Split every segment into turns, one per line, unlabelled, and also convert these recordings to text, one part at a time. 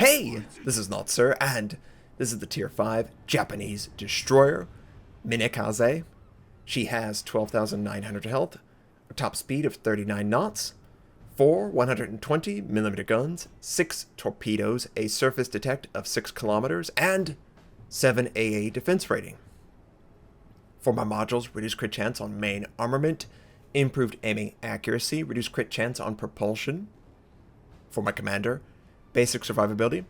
Hey, this is Notser, and this is the Tier 5 Japanese destroyer, Minekaze. She has 12,900 health, a top speed of 39 knots, 4 120mm guns, 6 torpedoes, a surface detect of 6 kilometers, and 7 AA defense rating. For my modules, reduced crit chance on main armament, improved aiming accuracy, reduced crit chance on propulsion. For my commander, basic survivability,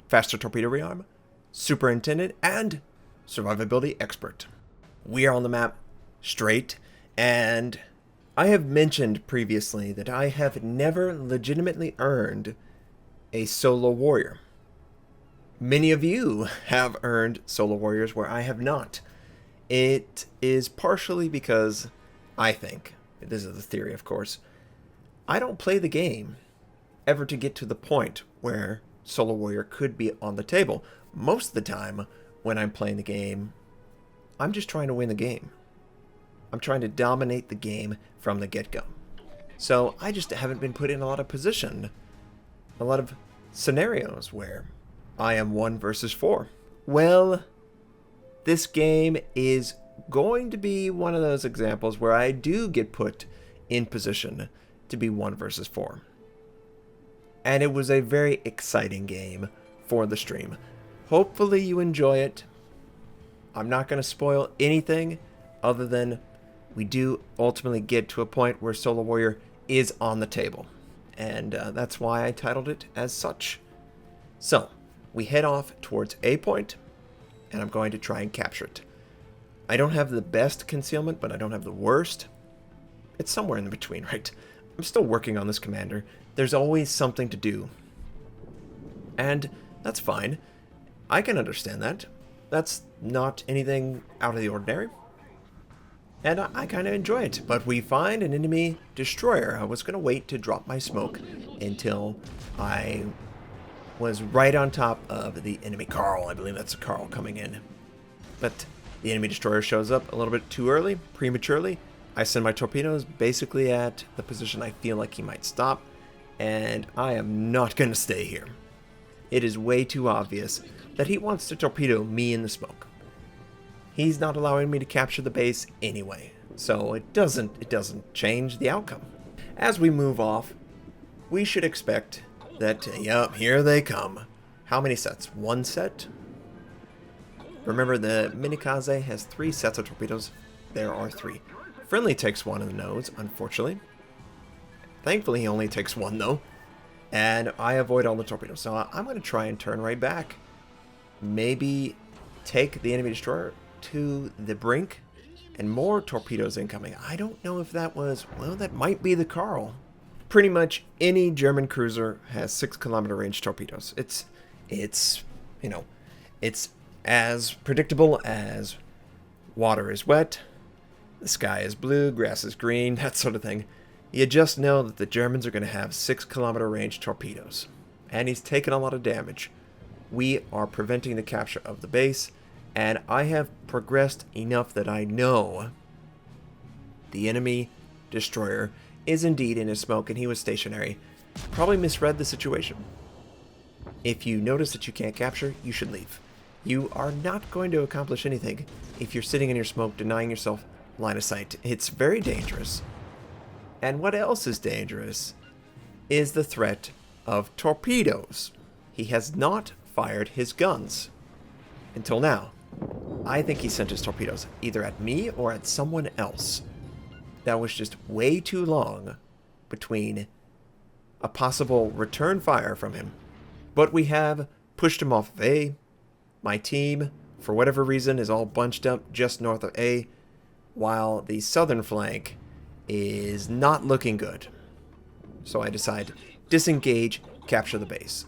faster torpedo rearm, superintendent, and survivability expert. We are on the map Strait, and I have mentioned previously that I have never legitimately earned a solo warrior. Many of you have earned solo warriors where I have not. It is partially because I think, this is the theory of course, I don't play the game ever to get to the point where solo warrior could be on the table. Most of the time when I'm playing the game, I'm just trying to win the game. I'm trying to dominate the game from the get-go. So I just haven't been put in a lot of position, a lot of scenarios where I am 1 versus 4. Well, this game is going to be one of those examples where I do get put in position to be 1 versus 4. And it was a very exciting game for the stream. Hopefully you enjoy it. I'm not going to spoil anything other than we do ultimately get to a point where Solo Warrior is on the table. And that's why I titled it as such. So, we head off towards A point, and I'm going to try and capture it. I don't have the best concealment, but I don't have the worst. It's somewhere in between, right? I'm still working on this commander. There's always something to do. And that's fine. I can understand that. That's not anything out of the ordinary. And I kind of enjoy it. But we find an enemy destroyer. I was going to wait to drop my smoke until I was right on top of the enemy Carl. I believe that's a Carl coming in. But the enemy destroyer shows up a little bit too early, prematurely. I send my torpedoes basically at the position I feel like he might stop. And I am not going to stay here. It is way too obvious that he wants to torpedo me in the smoke. He's not allowing me to capture the base anyway, so it doesn't change the outcome. As we move off, we should expect that, yep, here they come. How many sets? 1 set? Remember, the Minekaze has 3 sets of torpedoes. There are 3. Friendly takes 1 in the nose, unfortunately. Thankfully, he only takes 1, though. And I avoid all the torpedoes. So I'm going to try and turn right back. Maybe take the enemy destroyer to the brink. And more torpedoes incoming. I don't know if that was... Well, that might be the Carl. Pretty much any German cruiser has 6-kilometer range torpedoes. It's you know, it's as predictable as water is wet, the sky is blue, grass is green, that sort of thing. You just know that the Germans are going to have 6-kilometer range torpedoes. And he's taken a lot of damage. We are preventing the capture of the base, and I have progressed enough that I know the enemy destroyer is indeed in his smoke and he was stationary. Probably misread the situation. If you notice that you can't capture, you should leave. You are not going to accomplish anything if you're sitting in your smoke denying yourself line of sight. It's very dangerous. And what else is dangerous is the threat of torpedoes. He has not fired his guns until now. I think he sent his torpedoes either at me or at someone else. That was just way too long between a possible return fire from him. But we have pushed him off of A. My team, for whatever reason, is all bunched up just north of A, while the southern flank is not looking good. So I decide, disengage, capture the base.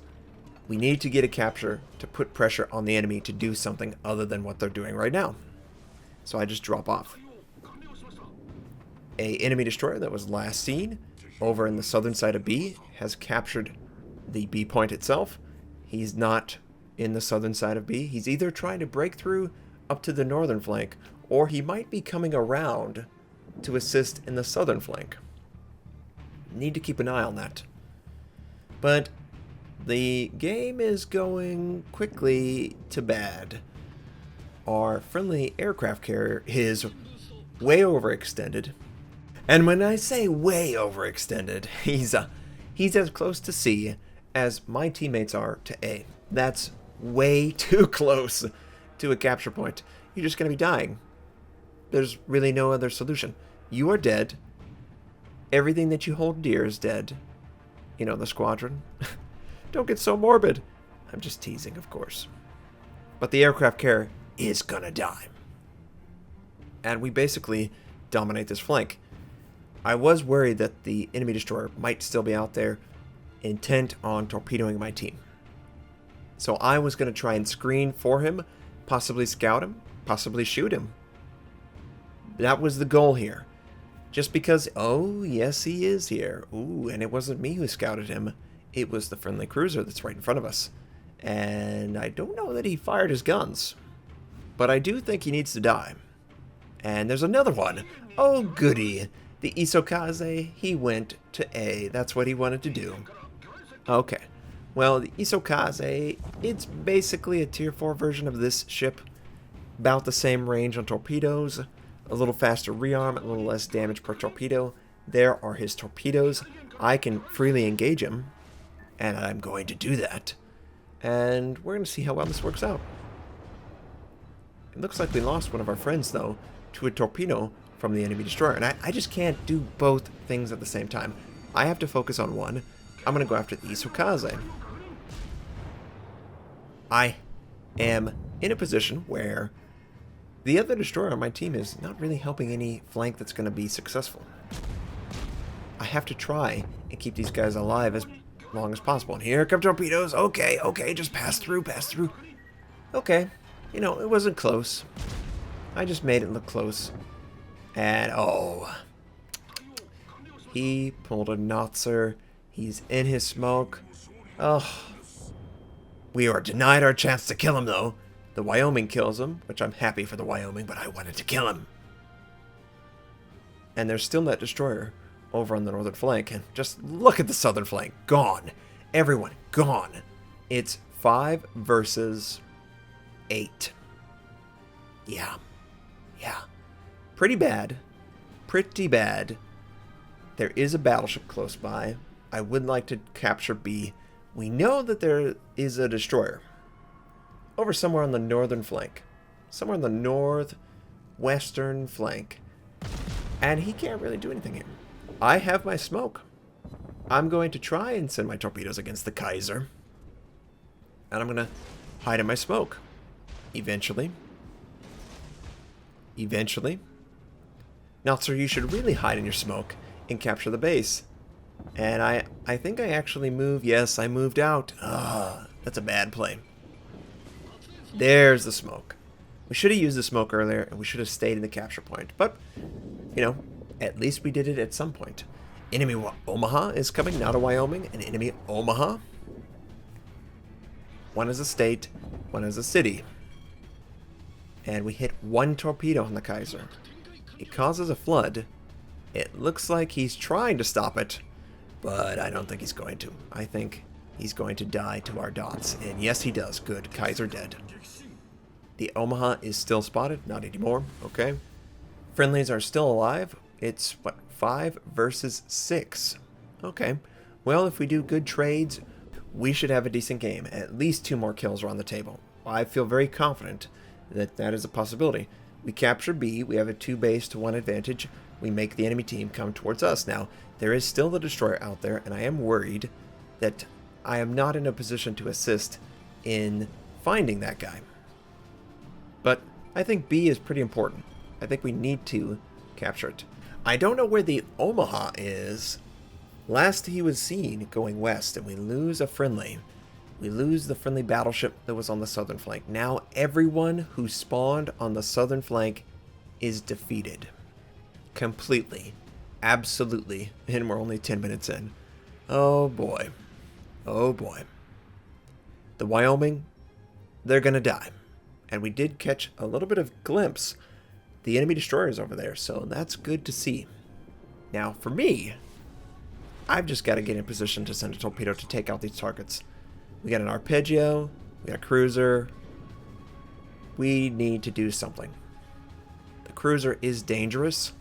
We need to get a capture to put pressure on the enemy to do something other than what they're doing right now. So I just drop off. A enemy destroyer that was last seen over in the southern side of B has captured the B point itself. He's not in the southern side of B. He's either trying to break through up to the northern flank, or he might be coming around to assist in the southern flank. Need to keep an eye on that. But The game is going quickly to bad. Our friendly aircraft carrier is way overextended. And when I say way overextended, he's as close to C as my teammates are to A. That's way too close to a capture point. You're just going to be dying. There's really no other solution. You are dead. Everything that you hold dear is dead. You know, the squadron. Don't get so morbid. I'm just teasing, of course. But the aircraft carrier is gonna die. And we basically dominate this flank. I was worried that the enemy destroyer might still be out there, intent on torpedoing my team. So I was going to try and screen for him, possibly scout him, possibly shoot him. That was the goal here. Just because, oh, yes, he is here. Ooh, and it wasn't me who scouted him. It was the friendly cruiser that's right in front of us. And I don't know that he fired his guns. But I do think he needs to die. And there's another one. Oh, goody. The Minekaze, he went to A. That's what he wanted to do. Okay. Well, the Minekaze, it's basically a tier 4 version of this ship. About the same range on torpedoes. A little faster rearm, a little less damage per torpedo. There are his torpedoes. I can freely engage him. And I'm going to do that. And we're going to see how well this works out. It looks like we lost one of our friends, though, to a torpedo from the enemy destroyer. And I just can't do both things at the same time. I have to focus on one. I'm going to go after the Minekaze. I am in a position where the other destroyer on my team is not really helping any flank that's going to be successful. I have to try and keep these guys alive as long as possible. And here come torpedoes. Okay, okay, just pass through, pass through. Okay, you know, it wasn't close. I just made it look close. And, oh, he pulled a Notser. He's in his smoke. Oh, we are denied our chance to kill him, though. The Wyoming kills him, which I'm happy for the Wyoming, but I wanted to kill him. And there's still that destroyer over on the northern flank. And just look at the southern flank. Gone. Everyone, gone. It's 5 versus 8. Yeah. Yeah. Pretty bad. Pretty bad. There is a battleship close by. I would like to capture B. We know that there is a destroyer over somewhere on the northern flank. Somewhere on the northwestern flank. And he can't really do anything here. I have my smoke. I'm going to try and send my torpedoes against the Kaiser. And I'm going to hide in my smoke. Eventually. Notser, you should really hide in your smoke and capture the base. And I think I actually moved. Yes, I moved out. That's a bad play. There's the smoke. We should have used the smoke earlier, and we should have stayed in the capture point. But, you know, at least we did it at some point. Enemy Omaha is coming, not a Wyoming. An enemy Omaha. One is a state, one is a city. And we hit one torpedo on the Kaiser. It causes a flood. It looks like he's trying to stop it, but I don't think he's going to. I think he's going to die to our dots. And yes, he does. Good. Kaiser dead. The Omaha is still spotted. Not anymore. Okay. Friendlies are still alive. It's, what, 5 versus 6. Okay. Well, if we do good trades, we should have a decent game. At least 2 more kills are on the table. I feel very confident that that is a possibility. We capture B. We have a 2 base to 1 advantage. We make the enemy team come towards us. Now, there is still the destroyer out there, and I am worried that I am not in a position to assist in finding that guy. But I think B is pretty important. I think we need to capture it. I don't know where the Omaha is. Last he was seen going west, and we lose a friendly. We lose the friendly battleship that was on the southern flank. Now everyone who spawned on the southern flank is defeated. Completely. Absolutely. And we're only 10 minutes in. Oh boy. Oh boy. The Wyoming, they're gonna die. And we did catch a little bit of glimpse. The enemy destroyer is over there, so that's good to see. Now, for me, I've just got to get in position to send a torpedo to take out these targets. We got an arpeggio. We got a cruiser. We need to do something. The cruiser is dangerous,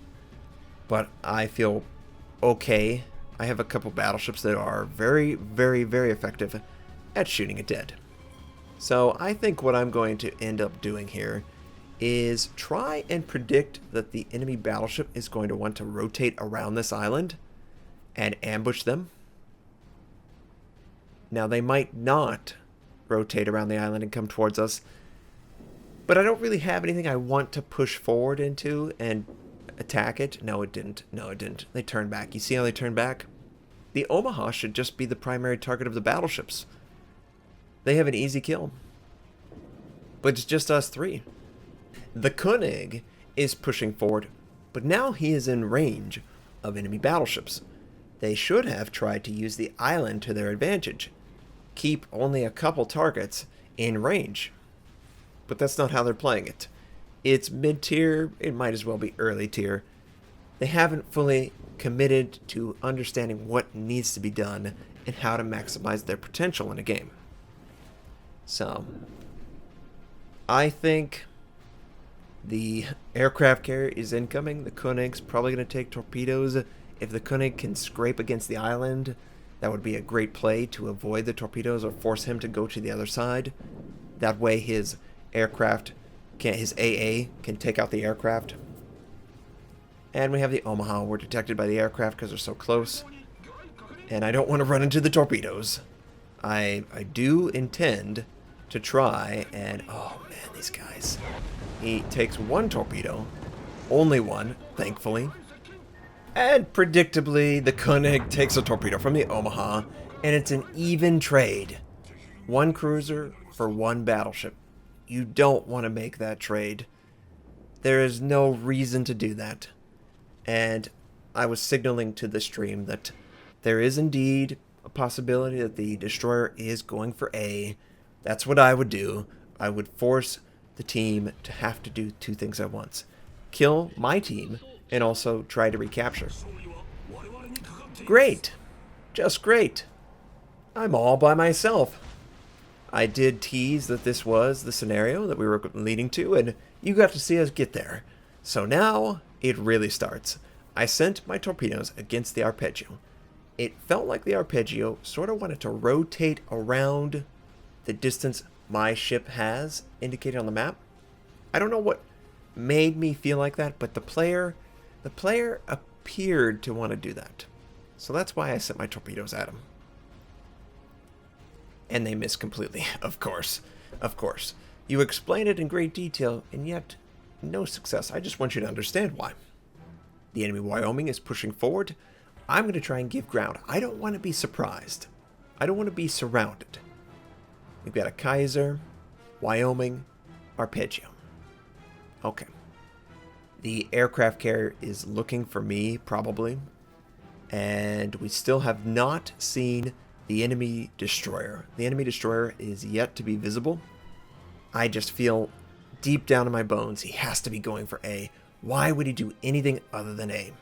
but I feel okay. I have a couple battleships that are very, very, very effective at shooting it dead. So I think what I'm going to end up doing here is try and predict that the enemy battleship is going to want to rotate around this island and ambush them. Now they might not rotate around the island and come towards us, but I don't really have anything I want to push forward into and attack it. No, it didn't. No, it didn't. They turned back. You see how they turned back? The Omaha should just be the primary target of the battleships. They have an easy kill. But it's just us three. The Koenig is pushing forward, but now he is in range of enemy battleships. They should have tried to use the island to their advantage. Keep only a couple targets in range. But that's not how they're playing it. It's mid-tier, it might as well be early tier. They haven't fully committed to understanding what needs to be done and how to maximize their potential in a game. So, I think the aircraft carrier is incoming. The Koenig's probably going to take torpedoes. If the Koenig can scrape against the island, that would be a great play to avoid the torpedoes or force him to go to the other side. That way his aircraft, his AA can take out the aircraft. And we have the Omaha. We're detected by the aircraft because they're so close. And I don't want to run into the torpedoes. I do intend to try and... Oh man, these guys. He takes one torpedo. Only one, thankfully. And predictably, the Koenig takes a torpedo from the Omaha. And it's an even trade. One cruiser for one battleship. You don't want to make that trade. There is no reason to do that. And I was signaling to the stream that there is indeed a possibility that the destroyer is going for A. That's what I would do. I would force the team to have to do two things at once. Kill my team and also try to recapture. Great. Just great. I'm all by myself. I did tease that this was the scenario that we were leading to, and you got to see us get there. So now it really starts. I sent my torpedoes against the arpeggio. It felt like the arpeggio sort of wanted to rotate around the distance my ship has indicated on the map. I don't know what made me feel like that, but the player appeared to want to do that. So that's why I sent my torpedoes at him. And they missed completely, of course. Of course. You explained it in great detail, and yet no success. I just want you to understand why. The enemy Wyoming is pushing forward. I'm going to try and give ground. I don't want to be surprised. I don't want to be surrounded. We've got a Kaiser, Wyoming, arpeggio. Okay. The aircraft carrier is looking for me, probably. And we still have not seen the enemy destroyer. The enemy destroyer is yet to be visible. I just feel deep down in my bones he has to be going for A. Why would he do anything other than A?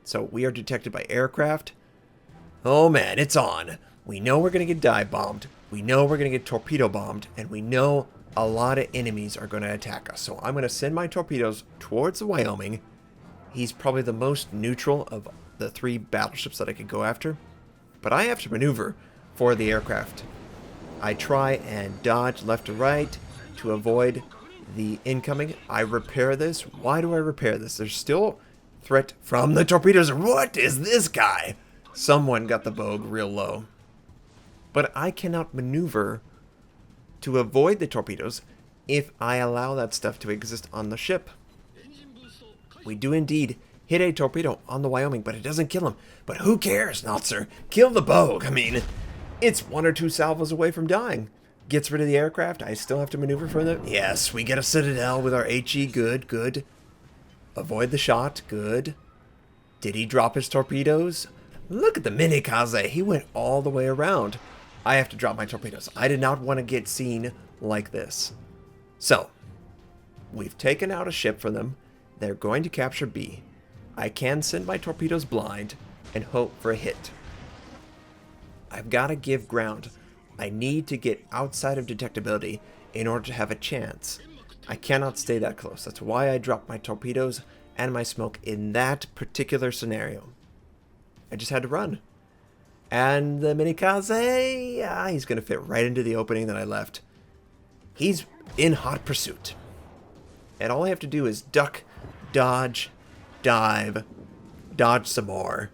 So we are detected by aircraft. Oh man, it's on. We know we're going to get dive bombed. We know we're going to get torpedo bombed. And we know a lot of enemies are going to attack us. So I'm going to send my torpedoes towards the Wyoming. He's probably the most neutral of the three battleships that I could go after. But I have to maneuver for the aircraft. I try and dodge left to right to avoid the incoming. I repair this. Why do I repair this? There's still threat from the torpedoes. What is this guy? Someone got the bogue real low. But I cannot maneuver to avoid the torpedoes if I allow that stuff to exist on the ship. We do indeed hit a torpedo on the Wyoming, but it doesn't kill him. But who cares, Notser? Kill the bogue. I mean, it's one or two salvos away from dying. Gets rid of the aircraft. I still have to maneuver for them. Yes, we get a Citadel with our HE. Good, good. Avoid the shot. Good. Did he drop his torpedoes? Look at the Minekaze. He went all the way around. I have to drop my torpedoes. I did not want to get seen like this. So, we've taken out a ship for them. They're going to capture B. I can send my torpedoes blind and hope for a hit. I've got to give ground. I need to get outside of detectability in order to have a chance. I cannot stay that close. That's why I dropped my torpedoes and my smoke in that particular scenario. I just had to run. And the Minekaze, he's going to fit right into the opening that I left. He's in hot pursuit. And all I have to do is duck, dodge, dive, dodge some more,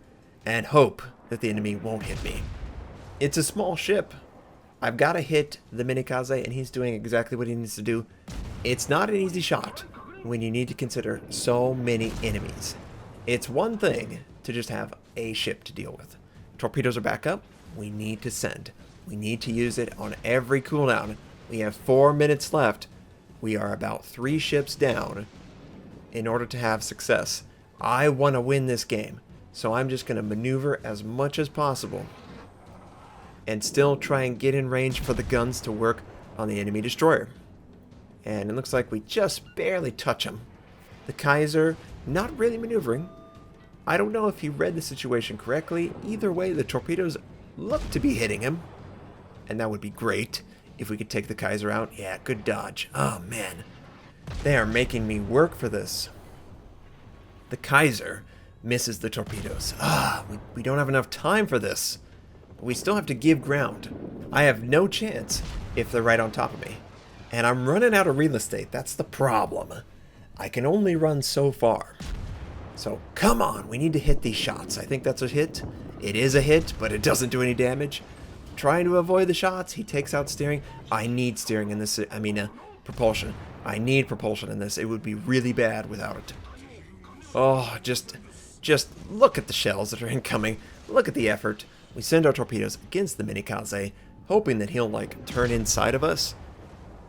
and hope that the enemy won't hit me. It's a small ship. I've got to hit the Minekaze, and he's doing exactly what he needs to do. It's not an easy shot when you need to consider so many enemies. It's one thing to just have a ship to deal with. Torpedoes are back up. We need to send. We need to use it on every cooldown. We have 4 minutes left. We are about 3 ships down in order to have success. I want to win this game, so I'm just going to maneuver as much as possible and still try and get in range for the guns to work on the enemy destroyer. And it looks like we just barely touch him. The Kaiser not really maneuvering. I don't know if he read the situation correctly. Either way, the torpedoes look to be hitting him. And that would be great if we could take the Kaiser out. Yeah, good dodge. Oh, man. They are making me work for this. The Kaiser misses the torpedoes. We don't have enough time for this. But we still have to give ground. I have no chance if they're right on top of me. And I'm running out of real estate. That's the problem. I can only run so far. So, come on, we need to hit these shots. I think that's a hit. It is a hit, but it doesn't do any damage. Trying to avoid the shots. He takes out steering. I need steering in this. Propulsion. I need propulsion in this. It would be really bad without it. Oh, just look at the shells that are incoming. Look at the effort. We send our torpedoes against the Minekaze, hoping that he'll, turn inside of us.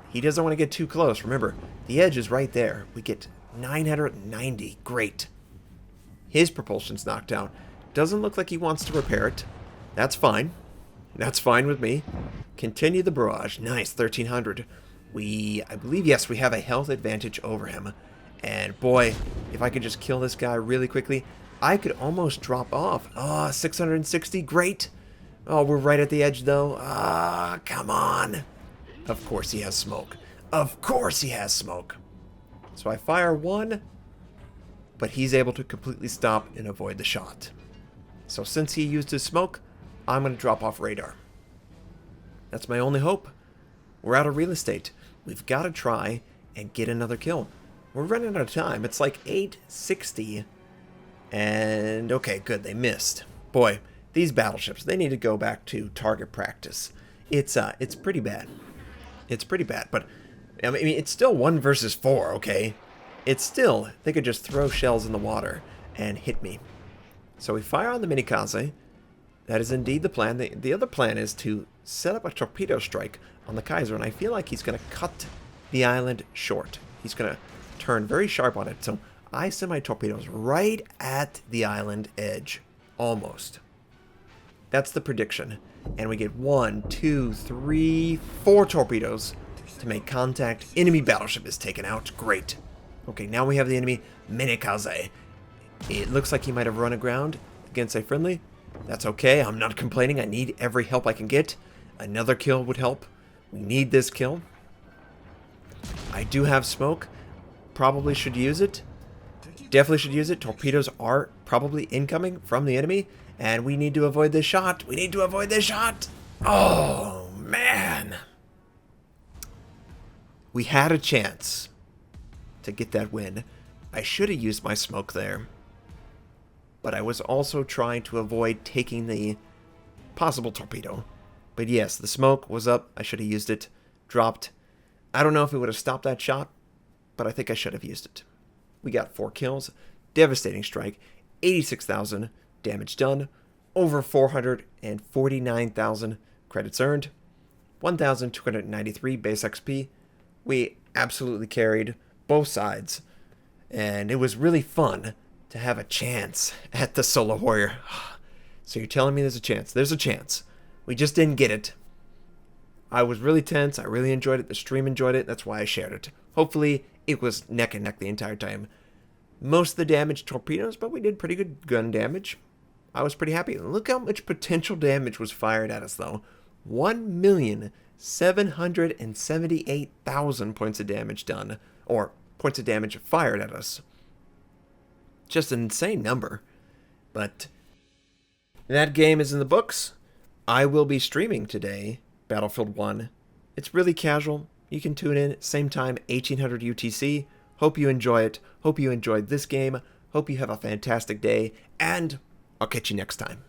He doesn't want to get too close. Remember, the edge is right there. We get 990. Great. His propulsion's knocked out. Doesn't look like he wants to repair it. That's fine. That's fine with me. Continue the barrage. Nice, 1300. I believe, yes, we have a health advantage over him. And boy, if I could just kill this guy really quickly, I could almost drop off. 660, great. Oh, we're right at the edge, though. Come on. Of course he has smoke. Of course he has smoke. So I fire one, but he's able to completely stop and avoid the shot. So since he used his smoke, I'm going to drop off radar. That's my only hope. We're out of real estate. We've got to try and get another kill. We're running out of time. It's like 8:60. And okay, good. They missed. Boy, these battleships, they need to go back to target practice. It's pretty bad. It's pretty bad, but I mean, it's still 1 versus 4, okay? It's still, they could just throw shells in the water and hit me. So we fire on the Minekaze. That is indeed the plan. The other plan is to set up a torpedo strike on the Kaiser, and I feel like he's going to cut the island short. He's going to turn very sharp on it. So I send my torpedoes right at the island edge. Almost. That's the prediction. And we get 1, 2, 3, 4 torpedoes to make contact. Enemy battleship is taken out. Great. Okay, now we have the enemy Minekaze. It looks like he might have run aground against a friendly. That's okay. I'm not complaining. I need every help I can get. Another kill would help. We need this kill. I do have smoke. Probably should use it. Definitely should use it. Torpedoes are probably incoming from the enemy. And we need to avoid this shot. We need to avoid this shot. Oh, man. We had a chance to get that win. I should have used my smoke there. But I was also trying to avoid taking the possible torpedo. But yes, the smoke was up. I should have used it. Dropped. I don't know if it would have stopped that shot, but I think I should have used it. We got 4 kills. Devastating strike. 86,000 damage done. Over 449,000 credits earned. 1,293 base XP. We absolutely carried both sides. And it was really fun to have a chance at the Solo Warrior. So you're telling me there's a chance. There's a chance. We just didn't get it. I was really tense. I really enjoyed it. The stream enjoyed it. That's why I shared it. Hopefully, it was neck and neck the entire time. Most of the damage torpedoes, but we did pretty good gun damage. I was pretty happy. Look how much potential damage was fired at us, though. 1,778,000 points of damage done, or points of damage fired at us. Just an insane number. But that game is in the books. I will be streaming today, Battlefield 1. It's really casual. You can tune in, same time, 1800 UTC. Hope you enjoy it. Hope you enjoyed this game. Hope you have a fantastic day. And I'll catch you next time.